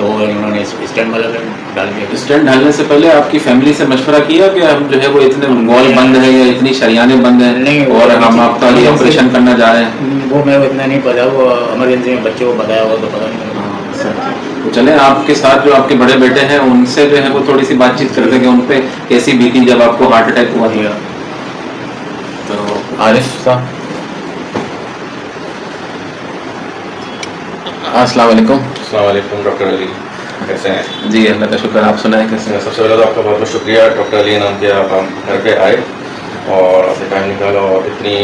तो उन्होंने स्टैंड वाला डाल दिया। स्टेंट डालने से पहले आपकी फैमिली से मशवरा किया कि हम जो है वो इतने वॉल बंद है या इतनी शरियानें बंद हैं नहीं, और हम आपका ये ऑपरेशन करना जा रहे हैं? वो मैं इतना नहीं पता, वो इमरजेंसी में बच्चे को बताया होगा तो पता नहीं। तो चले आपके साथ जो आपके बड़े बेटे हैं उनसे जो है वो थोड़ी सी बातचीत करते हैं कि उन पे कैसी बीती जब आपको हार्ट अटैक हुआ था। तो आरिफ साहब, अस्सलाम वालेकुम। अस्सलाम वालेकुम डॉक्टर अली, कैसे हैं? जी अल्लाह का शुक्र, आप सुनाएं कैसे हैं? सबसे पहले तो आपका बहुत बहुत शुक्रिया डॉक्टर अली नाम के आप हम घर पे आए और आपने टाइम निकाला और इतनी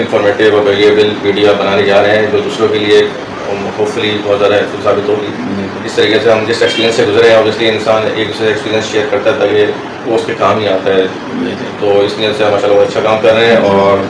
इंफॉर्मेटिव और वैल्यूएबल वीडियो बनाने जा रहे हैं जो दूसरों के लिए होपफुली बहुत ज़्यादा हेल्पफुल साबित होगी। इस तरीके से हम जिस एक्सपीरियंस से गुजरे हैं ऑब्वियसली इंसान एक दूसरे से एक्सपीरियंस शेयर करता है ताकि वो उसके काम ही आता है। तो इसलिए से माशाल्लाह बहुत अच्छा काम कर रहे हैं और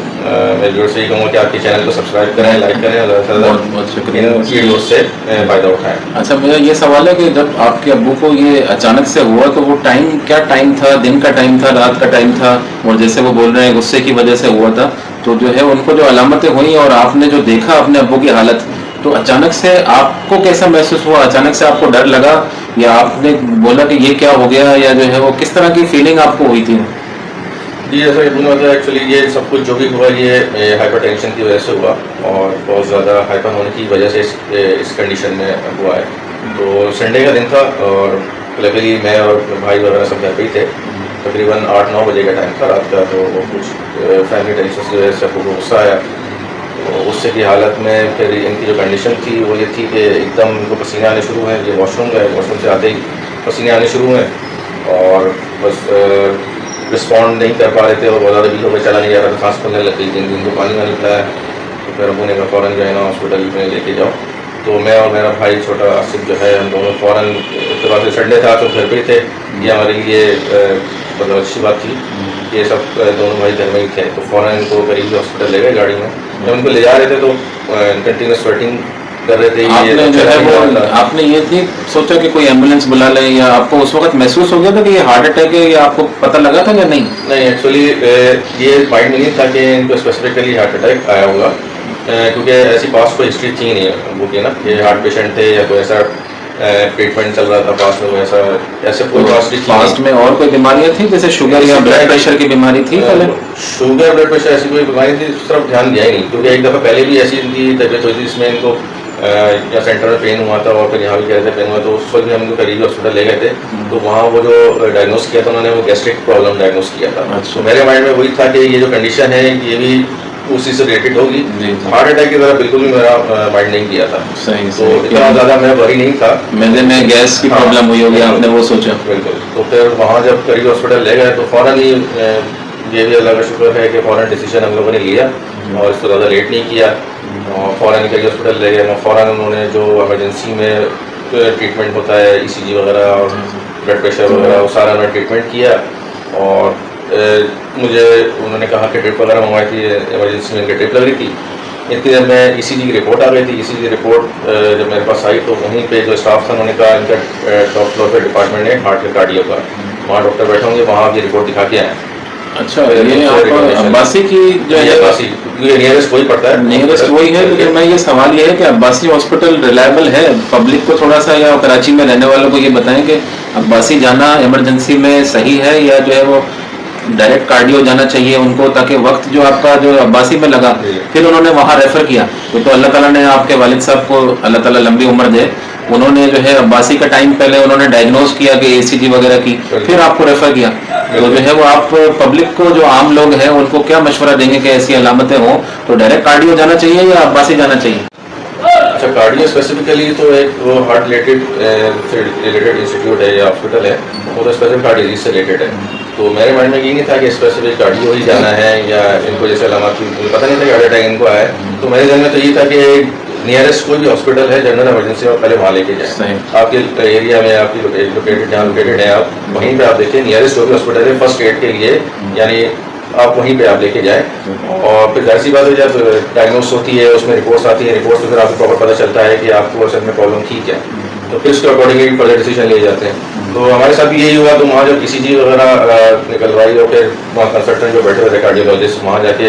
मैं जोर से ही कहूँगा कि आपके चैनल को सब्सक्राइब करें, लाइक करें और बहुत बहुत शुक्रिया। इन वीडियोज़ से फ़ायदा उठाएँ। अच्छा, मेरा ये सवाल है कि जब आपके अब्बू को ये अचानक से हुआ तो वो टाइम क्या टाइम था, दिन का टाइम था, रात का टाइम था? और जैसे वो बोल रहे हैं गुस्से की वजह से हुआ था, तो जो है उनको जो अलामतें हुई और आपने जो देखा अपने अब्बू की हालत, तो अचानक से आपको कैसा महसूस हुआ? अचानक से आपको डर लगा या आपने बोला कि ये क्या हो गया, या जो है वो किस तरह की फीलिंग आपको हुई थी? जी जैसा कि बोलना था एक्चुअली ये सब कुछ जो भी हुआ ये हाइपर टेंशन की वजह से हुआ और बहुत ज़्यादा हाइपर होने की वजह से इस कंडीशन में हुआ है। तो संडे का दिन था और लकीली मैं और भाई वगैरह सब घर पे ही थे। तकरीबन 8-9 बजे का टाइम था रात का। तो वो कुछ फैमिली टेंशन की वजह से आपको गुस्सा आया। तो गुस्से की हालत में फिर इनकी जो कंडीशन थी वो ये थी कि एकदम इनको पसीने आने शुरू हुए। ये वॉशरूम गए, वॉशरूम से आते ही पसीने आने शुरू हुए और बस रिस्पॉन्ड नहीं कर पा रहे थे और बहुत ज़्यादा भी हो गए, चला नहीं जा रहा था, सांस फूलने लग गई थी। इनको पानी वानी पिलाया तो फिर अबू ने कहा फ़ौरन जो है ना हॉस्पिटल में लेके जाओ। तो मैं और मेरा भाई छोटा आसिफ जो है हम दोनों फ़ौरन, उसके बाद से संडे था तो घर पे ही थे। ये हमारे लिए मतलब अच्छी बात थी। ये सब दोनों भाई घर में ही थे तो फ़ौरन इनको करीब हॉस्पिटल ले गए गाड़ी में। जब उनको ले जा रहे थे तो कंटिन्यूस स्वेटिंग कर रहे थे। आपने जो है वो आपने ये नहीं सोचा कि कोई एम्बुलेंस बुला लें, या आपको उस वक्त महसूस हो गया था कि ये हार्ट अटैक है, या आपको पता लगा था या नहीं? नहीं एक्चुअली ये माइंड में नहीं था कि इनको स्पेसिफिकली हार्ट अटैक आया होगा क्योंकि ऐसी पास कोई हिस्ट्री थी नहीं वो की ना कि हार्ट पेशेंट थे या कोई ऐसा ट्रीटमेंट चल रहा था पास में, ऐसा ऐसे कोई पास्ट में और कोई बीमारियां थी जैसे शुगर या ब्लड प्रेशर की बीमारी थी? पहले शुगर ब्लड प्रेशर ऐसी कोई बीमारी थी उस तरफ ध्यान दिया ही नहीं क्योंकि एक दफ़ा पहले भी ऐसी इनकी तबीयत हुई थी जिसमें इनको या सेंटर में पेन हुआ था और फिर यहाँ भी कह रहे थे पेन हुआ। तो उस वक्त भी हम इनको करीबी हॉस्पिटल ले गए थे। तो वहाँ वो जो डायग्नोस किया था उन्होंने वो गैस्ट्रिक प्रॉब्लम डायग्नोस किया था। तो मेरे माइंड में वही था कि ये जो कंडीशन है ये भी उसी से रिलेटेड होगी। हार्ट अटैक की तरह बिल्कुल भी मेरा माइंड नहीं किया था। सही तो इतना ज़्यादा मैं वरी नहीं था। मैंने में गैस की प्रॉब्लम हुई होगी, आपने वो सोचा? बिल्कुल। तो फिर वहाँ जब करीबी हॉस्पिटल ले गए तो फ़ौरन ही ये भी अल्लाह का शुक्र है कि फ़ौरन डिसीजन हम लोगों ने लिया और इसको ज़्यादा लेट नहीं किया और फ़ौरन करीबी हॉस्पिटल ले गए। फ़ौरन उन्होंने जो एमरजेंसी में ट्रीटमेंट होता है ECG वगैरह और ब्लड प्रेशर वगैरह वो सारा उन्होंने ट्रीटमेंट किया और मुझे उन्होंने कहा कि ड्रिप वगैरह मंगवाई थी, एमरजेंसी में इनकी ड्रिप लग रही थी। इतनी देर में ECG की रिपोर्ट आ गई थी। ECG रिपोर्ट जब मेरे पास आई तो वहीं पे जो स्टाफ था उन्होंने कहा इनका टॉप फ्लोर पे डिपार्टमेंट है हार्ट के कार्डियो का, वहाँ डॉक्टर बैठे होंगे, वहाँ की रिपोर्ट दिखा के आए। अच्छा, ये अब्बासी की जो है अब्बासी नियरेस्ट वही पड़ता है, नियरेस्ट वही है। लेकिन मैं ये सवाल ये है कि अब्बासी हॉस्पिटल रिलायबल है? पब्लिक को थोड़ा सा या कराची में रहने वालों को ये बताएं कि अब्बासी जाना इमरजेंसी में सही है या जो है वो डायरेक्ट कार्डियो जाना चाहिए उनको, ताकि वक्त जो आपका जो अब्बासी में लगा फिर उन्होंने वहाँ रेफ़र किया तो अल्लाह ताला ने आपके वालिद साहब को अल्लाह ताला लंबी उम्र दे, उन्होंने जो है अब्बासी का टाइम पहले उन्होंने डायग्नोज किया कि ECG वगैरह की, फिर आपको रेफ़र किया। तो जो है वो आप पब्लिक को जो आम लोग हैं उनको क्या मशवरा देंगे कि ऐसी अलामतें हों तो डायरेक्ट कार्डियो जाना चाहिए या अब्बासी जाना चाहिए? अच्छा, कार्डियो स्पेसिफिकली तो एक वो हार्ट रिलेटेड इंस्टीट्यूट है या हॉस्पिटल है, वो तो स्पेसिफिक हार्ट डिजीज से रिलेटेड है। तो मेरे माइंड में ये नहीं था कि स्पेसिफिक कार्डियो ही जाना है या इनको जैसे अलामत मुझे पता नहीं था कि हार्ट अटैक इनको आया है। तो मेरे जहन में तो ये था कि नियरेस्ट कोई भी हॉस्पिटल है जनरल इमरजेंसी में पहले वहाँ लेके जाएं। आपके एरिया में आपकी लोकेटेड जहाँ लोकेटेड है आप वहीं पे आप देखिए नियरेस्ट जो भी हॉस्पिटल है फर्स्ट एड के लिए, यानी आप वहीं पे आप लेके जाएं। और फिर जाहिर सी बात है जब डायग्नोस होती है उसमें रिपोर्ट्स आती है, रिपोर्ट्स में फिर आपको प्रॉपर पता चलता है कि आपको असल में प्रॉब्लम ठीक है, तो फिर उसके अकॉर्डिंगली फर्दर डिसीजन लिए जाते हैं। तो हमारे साथ भी यही हुआ। तो वहाँ जब ECG वगैरह निकलवाई और फिर वहाँ कंसल्टेंट जो बैठे हुए थे कार्डियोलॉजिस्ट वहाँ जाके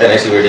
NICVD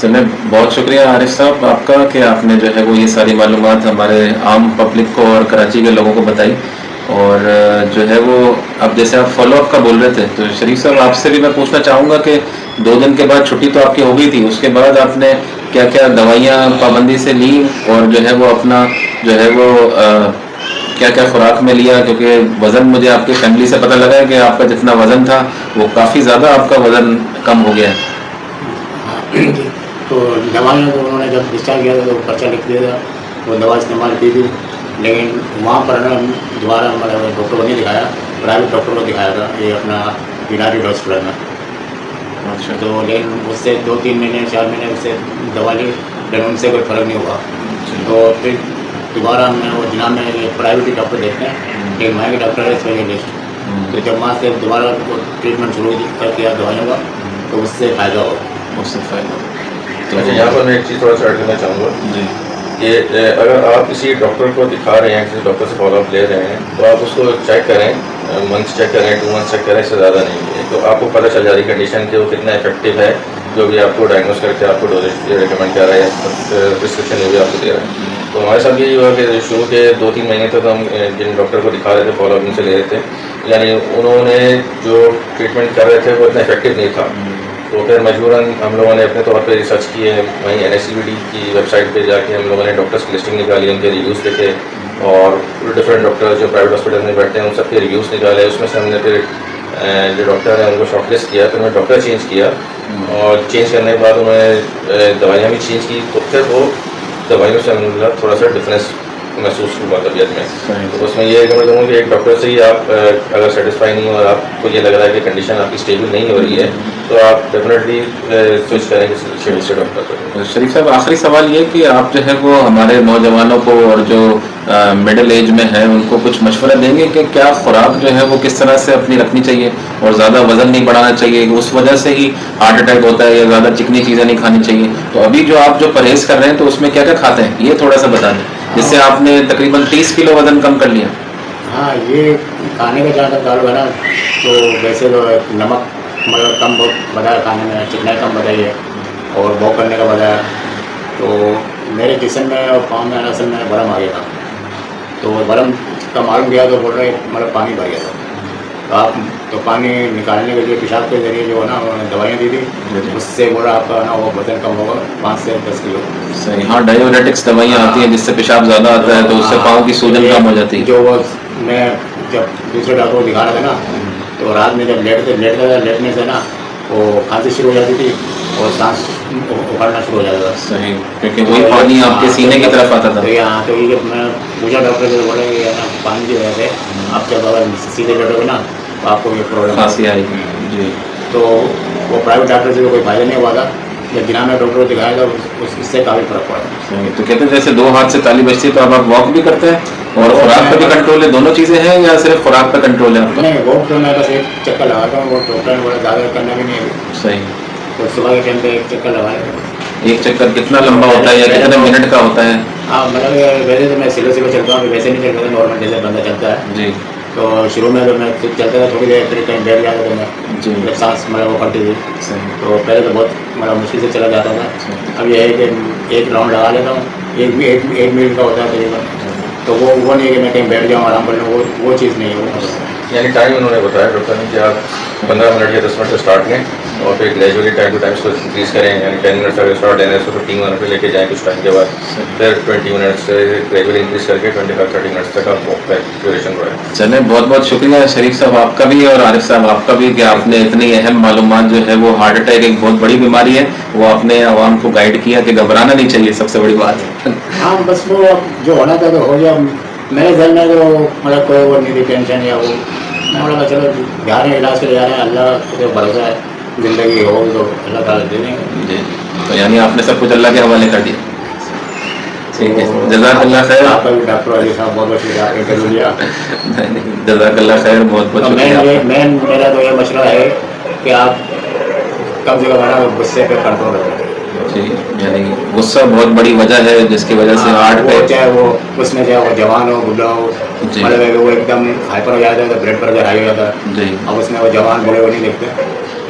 चलिए बहुत शुक्रिया आरिफ साहब आपका कि आपने जो है वो ये सारी मालूमात हमारे आम पब्लिक को और कराची के लोगों को बताई। और जो है वो अब जैसे आप फॉलो अप का बोल रहे थे तो शरीफ साहब आपसे भी मैं पूछना चाहूँगा कि 2 दिन के बाद छुट्टी तो आपकी हो गई थी, उसके बाद आपने क्या क्या दवाइयाँ पाबंदी से ली और जो है वो अपना जो है वो क्या क्या खुराक में लिया, क्योंकि वज़न मुझे आपकी फैमिली से पता लगा है कि आपका जितना वज़न था वो काफ़ी ज़्यादा आपका वज़न कम हो गया है। तो दवाइयाँ तो उन्होंने जब डिस्चार्ज किया था तो पर्चा लिख दिया था, वो दवा इस्तेमाल की थी, लेकिन वहाँ पर ना दोबारा हमारा डॉक्टर को नहीं दिखाया, प्राइवेट डॉक्टर को दिखाया था, ये अपना यूनाइटेड हॉस्पिटल में। अच्छा। तो लेकिन उससे 2-3 महीने 4 महीने उससे दवा ली, लेकिन उनसे कोई फ़र्क नहीं हुआ। तो फिर दोबारा हमने वो जिला में ये प्राइवेट ही डॉक्टर देखते हैं, एक महंगे डॉक्टर है स्पेशलिस्ट, तो जब वहाँ से दोबारा वो ट्रीटमेंट शुरू कर किया दवाइयों का तो उससे फ़ायदा हो, उससे फ़ायदा। अच्छा, यहाँ पर मैं एक चीज़ थोड़ा सा ऐड करना चाहूँगा जी कि अगर आप किसी डॉक्टर को दिखा रहे हैं, किसी डॉक्टर से फॉलोअप ले रहे हैं, तो आप उसको चेक करें, मंथ्स चेक करें, 2 मंथ्स चेक करें, इससे ज़्यादा नहीं है। तो आपको पता चल जा रही कंडीशन कि वो कितना इफेक्टिव है, जो भी आपको डायग्नोस करके आपको डोजेज रिकमेंड कर रहा है या प्रिस्क्रिप्शन जो भी आपको दे रहा है। तो हमारे साथ यही हुआ कि शुरू के 2-3 महीने तक हम जिन डॉक्टर को दिखा रहे थे फॉलोअप उनसे ले रहे थे, यानी उन्होंने जो ट्रीटमेंट कर रहे थे वो इतना इफेक्टिव नहीं था। तो फिर मजबूरन हम लोगों ने अपने तौर पे रिसर्च की है, वहीं NSCVD की वेबसाइट पे जाके हम लोगों ने डॉक्टर्स की लिस्टिंग निकाली, उनके रिव्यूज़ देखे और डिफरेंट डॉक्टर्स जो प्राइवेट हॉस्पिटल में बैठते हैं उन सब के रिव्यूज़ निकाले। उसमें से हमने फिर जो डॉक्टर हैं उनको शॉर्टलिस्ट किया, फिर मैं डॉक्टर चेंज किया और चेंज करने के बाद उन्होंने दवाइयाँ भी चेंज की, तो फिर वो दवाइयों से हमें थोड़ा सा डिफरेंस महसूस हुआ तबीयत में। तो उसमें ये मैं कहूँ कि एक डॉक्टर से ही आप अगर सेटिस्फाई नहीं हो और आपको ये लग रहा है कि कंडीशन आपकी स्टेबल नहीं हो रही है तो आप डेफिनेटली स्विच करें किसी से डॉक्टर पर। शरीफ साहब आखिरी सवाल ये कि आप जो है वो हमारे नौजवानों को और जो मिडिल एज में है उनको कुछ मशवरा देंगे कि क्या खुराक जो है वो किस तरह से अपनी रखनी चाहिए और ज़्यादा वज़न नहीं बढ़ाना चाहिए, उस वजह से ही हार्ट अटैक होता है, या ज़्यादा चिकनी चीज़ें नहीं खानी चाहिए। तो अभी जो आप जो परहेज़ कर रहे हैं तो उसमें क्या क्या खाते हैं ये थोड़ा सा बता दें, जिससे आपने तकरीबन 30 किलो वज़न कम कर लिया। हाँ, ये खाने का ज़्यादा ताल्लुक है ना, तो वैसे तो नमक मतलब कम बताया खाने में, चिकनाई कम बताई है और वॉक करने का बताया। तो मेरे जिस्म में और पाँव में असल में बरम आ गया था, तो बरम का मालूम किया तो बोल रहे मतलब पानी भर गया था। तो आप तो पानी निकालने के लिए पेशाब के जरिए जो है ना उन्होंने दवाइयाँ दी थी, उससे बोला आपका ना वो वजन कम होगा 5 से 10 किलो। सही, हाँ डायोरेटिक्स दवाइयाँ आती हैं जिससे पेशाब ज़्यादा आता है तो उससे पाँव की सूजन कम हो जाती है। जो वो मैं जब दूसरे डॉक्टर को दिखा रहा था ना, तो रात में जब लेटता था, लेटने से ना वो खांसी शुरू हो जाती थी और सांस उखड़ना शुरू हो जाता था। सही, क्योंकि वही पानी आपके सीने की तरफ आता था। तो यहाँ तो ये मैं पूछा डॉक्टर से, बोले कि ना पानी की वजह से आप जब अगर सीधे लेटोगे ना तो आपको ये प्रॉब्लम खांसी आएगी जी। तो वो प्राइवेट डॉक्टर से तो कोई फायदा नहीं हुआ था, जब जिला में डॉक्टर को दिखाया था उससे काफ़ी फर्क पड़ा। सही, तो कहते हैं जैसे 2 हाथ से ताली बजती है, तो अब आप वॉक भी करते हैं और खुराक पर भी कंट्रोल है, दोनों चीज़ें हैं या सिर्फ खुराक पर कंट्रोल है आपका? नहीं, वॉक तो मैं बस एक चक्कर लगाता हूँ, वो डॉक्टर ने बोला ज़्यादा करना भी नहीं है। सही, तो सुबह के टाइम पे एक चक्कर लगाया। एक चक्कर कितना लंबा होता है या कितने मिनट का होता है? हाँ, मतलब वैसे तो मैं सिलो चलता हूँ, वैसे नहीं चलता, नॉर्मल जैसे बंदा चलता है जी। तो शुरू में तो मैं चलता था थोड़ी देर, फिर कहीं बैठ जाता था मैं, जी। जब सांस मतलब वो फटती थी सही, तो पहले तो बहुत मतलब मुश्किल से चला जाता था। अब ये है कि एक राउंड लगा लेता हूँ, एक मिनट का होता है तकरीबन, तो वो नहीं है कि मैं कहीं बैठ जाऊँ आराम कर लूँ, वो चीज़ नहीं है। यानी टाइम उन्होंने बताया डॉक्टर ने कि आप 15 मिनट या 10 मिनट से स्टार्ट लें और फिर ग्रेजुअली टाइम टू टाइम इसको इंक्रीज़ करें, यानी 10 मिनट से अगर स्टार्ट लेना है उसको 15 मिनट पे लेके जाएँ कुछ टाइम के बाद, फिर 20 मिनट से ग्रेजुअली इंक्रीज़ करके 25-30 मिनट तक आप वॉक का ड्यूरेशन बढ़ाएं। चलें, बहुत बहुत शुक्रिया शरीफ साहब आपका भी और आरिफ साहब आपका भी कि आपने इतनी अहम मालूमात जो है वो हार्ट अटैक एक बहुत बड़ी बीमारी है वो आपने आवाम को गाइड किया कि घबराना नहीं चाहिए, सबसे बड़ी बात है। हाँ, बस वो जो होना था तो हो गया। मेरे घर में तो मतलब कोई वो नहीं थी टेंशन या वो, मैं बोला चलो जा रहे हैं इलाज के लिए जा रहे हैं, अल्लाह को भरोसा है, ज़िंदगी हो तो अल्लाह ताला दे देंगे जी। तो यानी आपने सब कुछ अल्लाह के हवाले कर दिया। ठीक है, जज़ाकल्लाह खैर। आपका भी डॉक्टर अली साहब बहुत बहुत शुक्रिया, आपने कर लिया। जज़ाकल्लाह खैर, बहुत बहुत शुक्रिया। मेरा तो ये मसला है कि आप कम से कम हमारा गुस्से पे कंट्रोल रखें जी, यानी गुस्सा बहुत बड़ी वजह है जिसकी वजह से हार्ट पे, चाहे वो उसमें चाहे वो जवान हो बुढ़ा हो, मतलब वो एकदम हाइपर हो जाता है तो ब्लड प्रेशर हाई हो जाता है जी। अब उसमें वो जवान बड़े वो नहीं देखते,